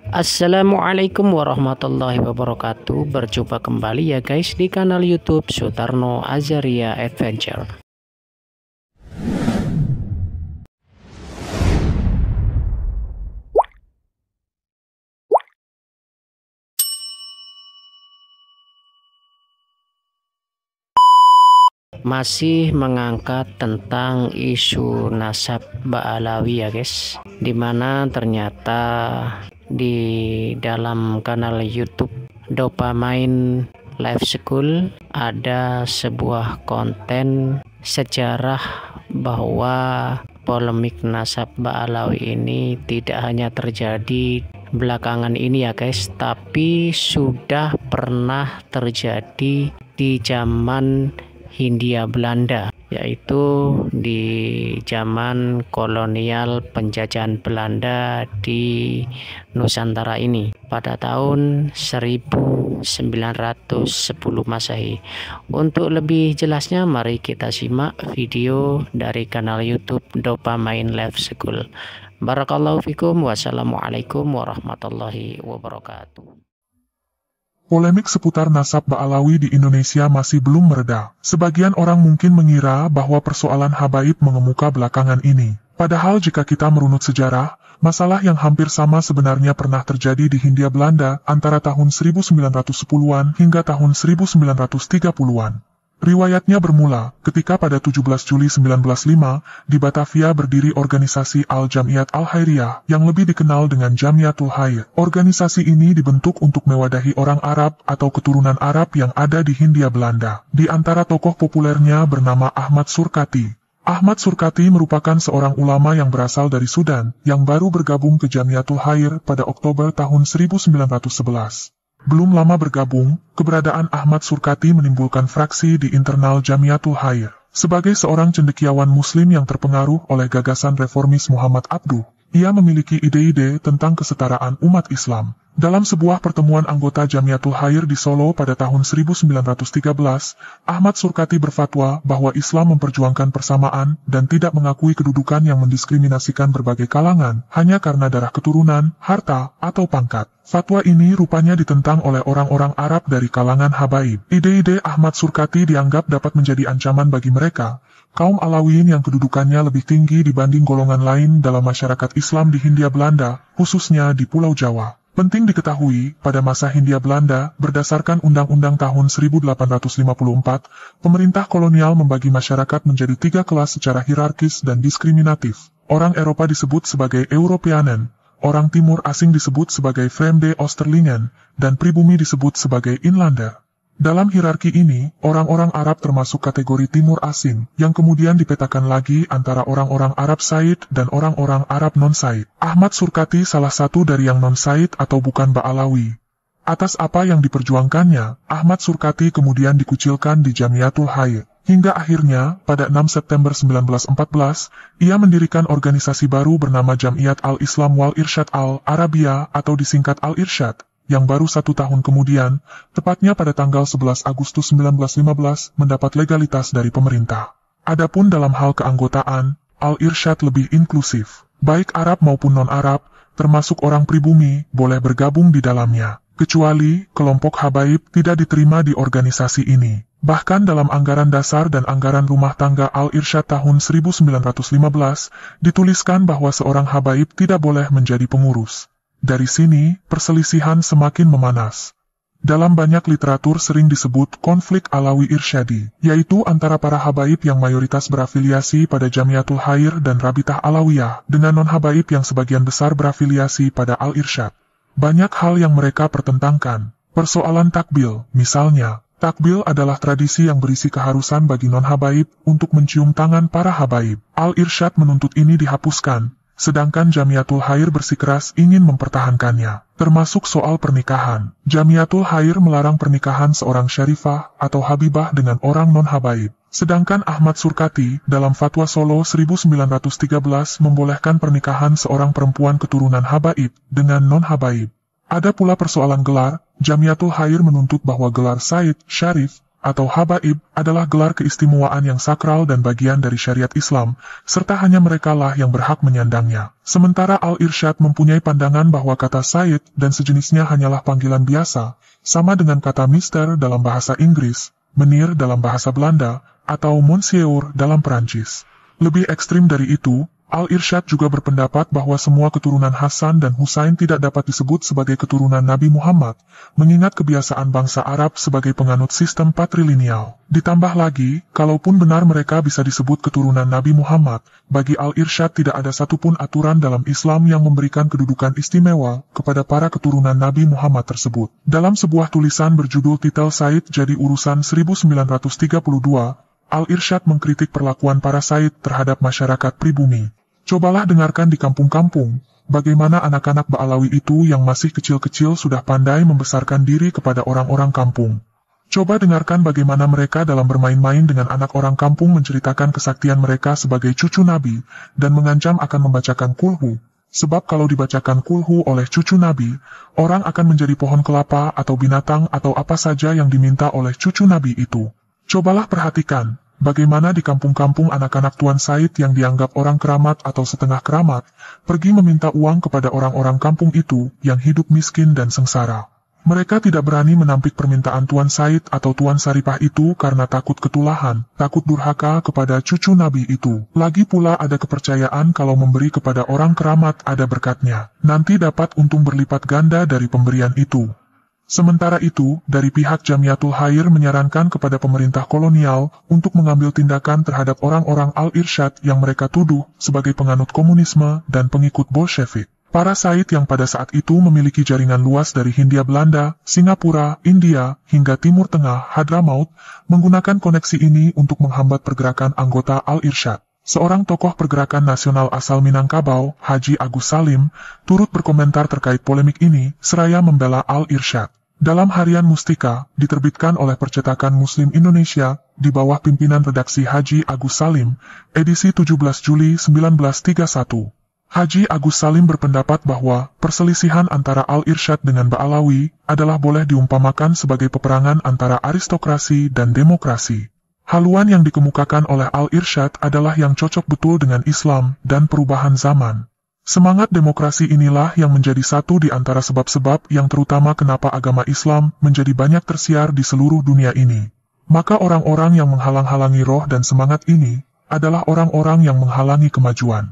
Assalamualaikum warahmatullahi wabarakatuh. Berjumpa kembali ya guys di kanal YouTube Sutarno Azaria Adventure. Masih mengangkat tentang isu nasab Ba'alawi ya guys, dimana ternyata di dalam kanal YouTube Dopamine Live School ada sebuah konten sejarah bahwa polemik nasab Ba'alawi ini tidak hanya terjadi belakangan ini ya guys, tapi sudah pernah terjadi di zaman Hindia Belanda, yaitu di zaman kolonial penjajahan Belanda di Nusantara ini pada tahun 1910 Masehi. Untuk lebih jelasnya mari kita simak video dari kanal YouTube Dopamine Live School. Barakallahu fikum. Wassalamualaikum warahmatullahi wabarakatuh. Polemik seputar nasab Ba'alawi di Indonesia masih belum mereda. Sebagian orang mungkin mengira bahwa persoalan habaib mengemuka belakangan ini. Padahal jika kita merunut sejarah, masalah yang hampir sama sebenarnya pernah terjadi di Hindia Belanda antara tahun 1910-an hingga tahun 1930-an. Riwayatnya bermula ketika pada 17 Juli 1905 di Batavia berdiri organisasi Al-Jamiyat Al-Khairiyah yang lebih dikenal dengan Jamiatul Khair. Organisasi ini dibentuk untuk mewadahi orang Arab atau keturunan Arab yang ada di Hindia Belanda. Di antara tokoh populernya bernama Ahmad Surkati. Ahmad Surkati merupakan seorang ulama yang berasal dari Sudan yang baru bergabung ke Jamiatul Khair pada Oktober tahun 1911. Belum lama bergabung, keberadaan Ahmad Surkati menimbulkan fraksi di internal Jamiatul Khair. Sebagai seorang cendekiawan muslim yang terpengaruh oleh gagasan reformis Muhammad Abduh, ia memiliki ide-ide tentang kesetaraan umat Islam. Dalam sebuah pertemuan anggota Jamiatul Khair di Solo pada tahun 1913, Ahmad Surkati berfatwa bahwa Islam memperjuangkan persamaan dan tidak mengakui kedudukan yang mendiskriminasikan berbagai kalangan hanya karena darah keturunan, harta, atau pangkat. Fatwa ini rupanya ditentang oleh orang-orang Arab dari kalangan habaib. Ide-ide Ahmad Surkati dianggap dapat menjadi ancaman bagi mereka, kaum Alawiyyin yang kedudukannya lebih tinggi dibanding golongan lain dalam masyarakat Islam di Hindia Belanda, khususnya di Pulau Jawa. Penting diketahui, pada masa Hindia Belanda, berdasarkan Undang-Undang tahun 1854, pemerintah kolonial membagi masyarakat menjadi 3 kelas secara hierarkis dan diskriminatif. Orang Eropa disebut sebagai Europeanen, orang Timur asing disebut sebagai Vreemde Oosterlingen, dan pribumi disebut sebagai Inlander. Dalam hierarki ini, orang-orang Arab termasuk kategori Timur asing, yang kemudian dipetakan lagi antara orang-orang Arab Said dan orang-orang Arab non-Said. Ahmad Surkati salah satu dari yang non-Said atau bukan Ba'alawi. Atas apa yang diperjuangkannya, Ahmad Surkati kemudian dikucilkan di Jamiatul Khair. Hingga akhirnya, pada 6 September 1914, ia mendirikan organisasi baru bernama Jamiat Al-Islam Wal Irsyad Al-Arabia atau disingkat Al-Irsyad, yang baru 1 tahun kemudian, tepatnya pada tanggal 11 Agustus 1915, mendapat legalitas dari pemerintah. Adapun dalam hal keanggotaan, Al-Irsyad lebih inklusif. Baik Arab maupun non-Arab, termasuk orang pribumi, boleh bergabung di dalamnya. Kecuali, kelompok habaib tidak diterima di organisasi ini. Bahkan dalam anggaran dasar dan anggaran rumah tangga Al-Irsyad tahun 1915, dituliskan bahwa seorang habaib tidak boleh menjadi pengurus. Dari sini, perselisihan semakin memanas. Dalam banyak literatur sering disebut konflik Alawi Irsyadi, yaitu antara para habaib yang mayoritas berafiliasi pada Jamiatul Khair dan Rabitah Alawiyah, dengan non-habaib yang sebagian besar berafiliasi pada Al-Irsyad. Banyak hal yang mereka pertentangkan. Persoalan takbil, misalnya. Takbil adalah tradisi yang berisi keharusan bagi non-habaib untuk mencium tangan para habaib. Al-Irsyad menuntut ini dihapuskan, sedangkan Jamiatul Khair bersikeras ingin mempertahankannya. Termasuk soal pernikahan. Jamiatul Khair melarang pernikahan seorang syarifah atau habibah dengan orang non-habaib. Sedangkan Ahmad Surkati, dalam Fatwa Solo 1913 membolehkan pernikahan seorang perempuan keturunan habaib dengan non-habaib. Ada pula persoalan gelar. Jamiatul Khair menuntut bahwa gelar Said, Syarif, atau habaib, adalah gelar keistimewaan yang sakral dan bagian dari syariat Islam, serta hanya merekalah yang berhak menyandangnya. Sementara Al-Irsyad mempunyai pandangan bahwa kata Sayyid dan sejenisnya hanyalah panggilan biasa, sama dengan kata Mister dalam bahasa Inggris, Menir dalam bahasa Belanda, atau Monsieur dalam Perancis. Lebih ekstrim dari itu, Al-Irsyad juga berpendapat bahwa semua keturunan Hasan dan Husain tidak dapat disebut sebagai keturunan Nabi Muhammad, mengingat kebiasaan bangsa Arab sebagai penganut sistem patrilineal. Ditambah lagi, kalaupun benar mereka bisa disebut keturunan Nabi Muhammad, bagi Al-Irsyad tidak ada satupun aturan dalam Islam yang memberikan kedudukan istimewa kepada para keturunan Nabi Muhammad tersebut. Dalam sebuah tulisan berjudul Titel Said Jadi Urusan 1932, Al-Irsyad mengkritik perlakuan para Said terhadap masyarakat pribumi. Cobalah dengarkan di kampung-kampung, bagaimana anak-anak Ba'alawi itu yang masih kecil-kecil sudah pandai membesarkan diri kepada orang-orang kampung. Coba dengarkan bagaimana mereka dalam bermain-main dengan anak orang kampung menceritakan kesaktian mereka sebagai cucu Nabi, dan mengancam akan membacakan kulhu. Sebab kalau dibacakan kulhu oleh cucu Nabi, orang akan menjadi pohon kelapa atau binatang atau apa saja yang diminta oleh cucu Nabi itu. Cobalah perhatikan, bagaimana di kampung-kampung anak-anak Tuan Said yang dianggap orang keramat atau setengah keramat, pergi meminta uang kepada orang-orang kampung itu yang hidup miskin dan sengsara. Mereka tidak berani menampik permintaan Tuan Said atau Tuan Saripah itu karena takut ketulahan, takut durhaka kepada cucu Nabi itu. Lagi pula ada kepercayaan kalau memberi kepada orang keramat ada berkatnya, nanti dapat untung berlipat ganda dari pemberian itu. Sementara itu, dari pihak Jamiatul Khair menyarankan kepada pemerintah kolonial untuk mengambil tindakan terhadap orang-orang Al-Irsyad yang mereka tuduh sebagai penganut komunisme dan pengikut Bolshevik. Para Said yang pada saat itu memiliki jaringan luas dari Hindia Belanda, Singapura, India, hingga Timur Tengah, Hadramaut, menggunakan koneksi ini untuk menghambat pergerakan anggota Al-Irsyad. Seorang tokoh pergerakan nasional asal Minangkabau, Haji Agus Salim, turut berkomentar terkait polemik ini, seraya membela Al-Irsyad. Dalam harian Mustika, diterbitkan oleh Percetakan Muslim Indonesia, di bawah pimpinan redaksi Haji Agus Salim, edisi 17 Juli 1931. Haji Agus Salim berpendapat bahwa perselisihan antara Al-Irsyad dengan Ba'alawi adalah boleh diumpamakan sebagai peperangan antara aristokrasi dan demokrasi. Haluan yang dikemukakan oleh Al-Irsyad adalah yang cocok betul dengan Islam dan perubahan zaman. Semangat demokrasi inilah yang menjadi satu di antara sebab-sebab yang terutama kenapa agama Islam menjadi banyak tersiar di seluruh dunia ini. Maka orang-orang yang menghalang-halangi roh dan semangat ini adalah orang-orang yang menghalangi kemajuan.